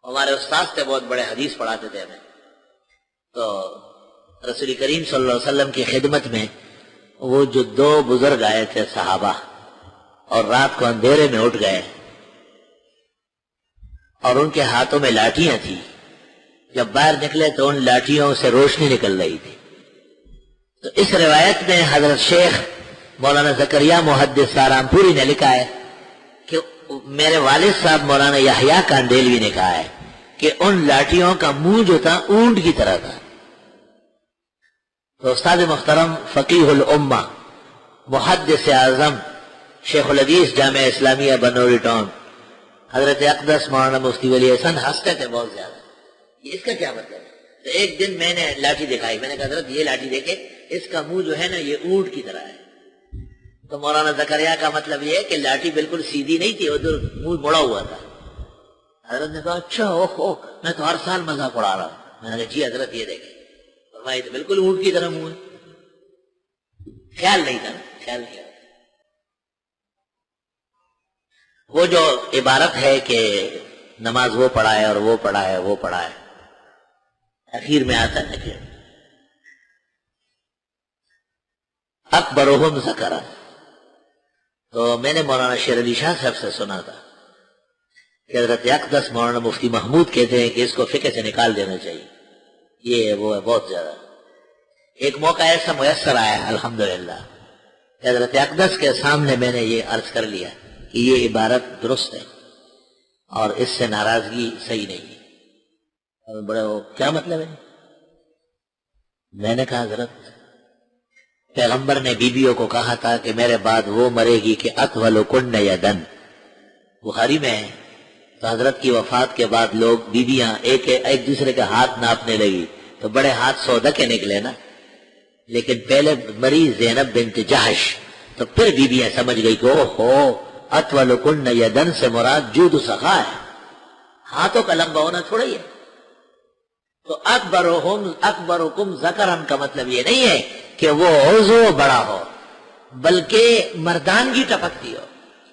ہمارے استاد تھے، بہت بڑے حدیث پڑھاتے تھے ہمیں. تو رسول کریم صلی اللہ علیہ وسلم کی خدمت میں وہ جو دو بزرگ آئے تھے صحابہ، اور رات کو اندھیرے میں اٹھ گئے اور ان کے ہاتھوں میں لاٹیاں تھیں. جب باہر نکلے تو ان لاٹھیوں سے روشنی نکل رہی تھی. تو اس روایت میں حضرت شیخ مولانا زکریا محدث سہارنپوری نے لکھا ہے کہ میرے والد صاحب مولانا یحییٰ کاندیلوی نے کہا ہے کہ ان لاٹھیوں کا منہ جو تھا اونٹ کی طرح تھا. تو استاد محترم فقیہ الامہ محدث اعظم شیخ الحدیث جامعہ اسلامیہ بنوری ٹاؤن حضرت اقدس مولانا مفتی ولی احسن ہنستے تھے بہت زیادہ. اس کا کیا مطلب ہے؟ تو ایک دن میں نے لاٹھی دکھائی، میں نے کہا حضرت یہ لاٹھی دیکھے، اس کا منہ جو ہے نا یہ اونٹ کی طرح ہے. تو مولانا زکریا کا مطلب یہ ہے کہ لاٹھی بالکل سیدھی نہیں تھی، ادھر منہ مڑا ہوا تھا. حضرت نے کہا اچھا اوہ میں تو ہر سال مذاق اڑا رہا ہوں. میں نے کہا جی حضرت یہ دیکھیں، فرمایا تو بالکل اونٹ کی طرح منہ ہے. خیال نہیں تھا، خیال نہیں. وہ جو عبارت ہے کہ نماز وہ پڑھا ہے اور وہ پڑھا ہے وہ پڑھا ہے، اخیر میں آتا ہے کہ اکبرہم ذکرا. تو میں نے مولانا شیر علی شاہ صاحب سے سنا تھا کہ حضرت اقدس مولانا مفتی محمود کہتے ہیں کہ اس کو فقہ سے نکال دینا چاہیے، یہ وہ ہے بہت زیادہ. ایک موقع ایسا میسر آیا الحمدللہ کہ حضرت اقدس کے سامنے میں نے یہ عرض کر لیا کہ یہ عبارت درست ہے اور اس سے ناراضگی صحیح نہیں ہے. اور بڑے وہ کیا مطلب ہے؟ میں نے کہا حضرت پیغمبر نے بیویوں کو کہا تھا کہ میرے بعد وہ مرے گی کہ اطول کن یدن، بخاری میں ہے. تو حضرت کی وفات کے بعد لوگ بیویاں ایک دوسرے کے ہاتھ ناپنے لگی تو بڑے ہاتھ 100 کے نکلے نا. لیکن پہلے مری زینب بنت جحش، تو پھر بیویاں سمجھ گئی کہ اوہو اطول کن یدن سے مراد جود و سخا ہے، ہاتھوں کا لمبا ہونا تھوڑا ہی ہے. تو اکبرکم ذکرن کا مطلب یہ نہیں ہے کہ وہ عضو بڑا ہو، بلکہ مردانگی ٹپکتی ہو.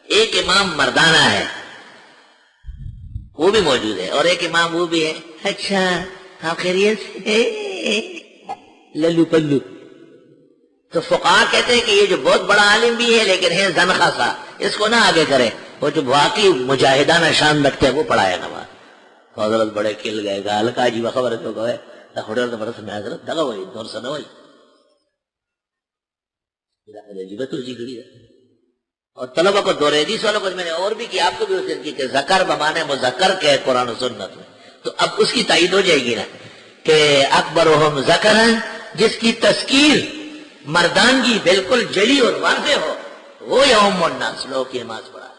ایک امام مردانہ ہے وہ بھی موجود ہے، اور ایک امام وہ بھی ہے اچھا آپ خیریت سے للو پلو. تو فقہا کہتے ہیں کہ یہ جو بہت بڑا عالم بھی ہے لیکن ہے زنخہ سا، اس کو نہ آگے کرے. وہ جو واقعی مجاہدانہ شان رکھتے ہیں وہ پڑھایا نماز. تو حضرت بڑے کھل گئے گا ہلکا جی خبر تو گئے حضرت برس میں حضرت دگا ہوئی دور سے نہ ہوئی اور طلبہ کو دور حدیث والوں کو میں نے اور بھی کیا، آپ کو بھی اس دن کی کہ ذکر بمانے مذکر کے قرآن و سنت میں. تو اب اس کی تائید ہو جائے گی نا کہ اکبرہم ذکرا، جس کی تذکیر مردانگی بالکل جلی اور واضح ہو، وہ یوم الناس لوگ کی نماز پڑھا.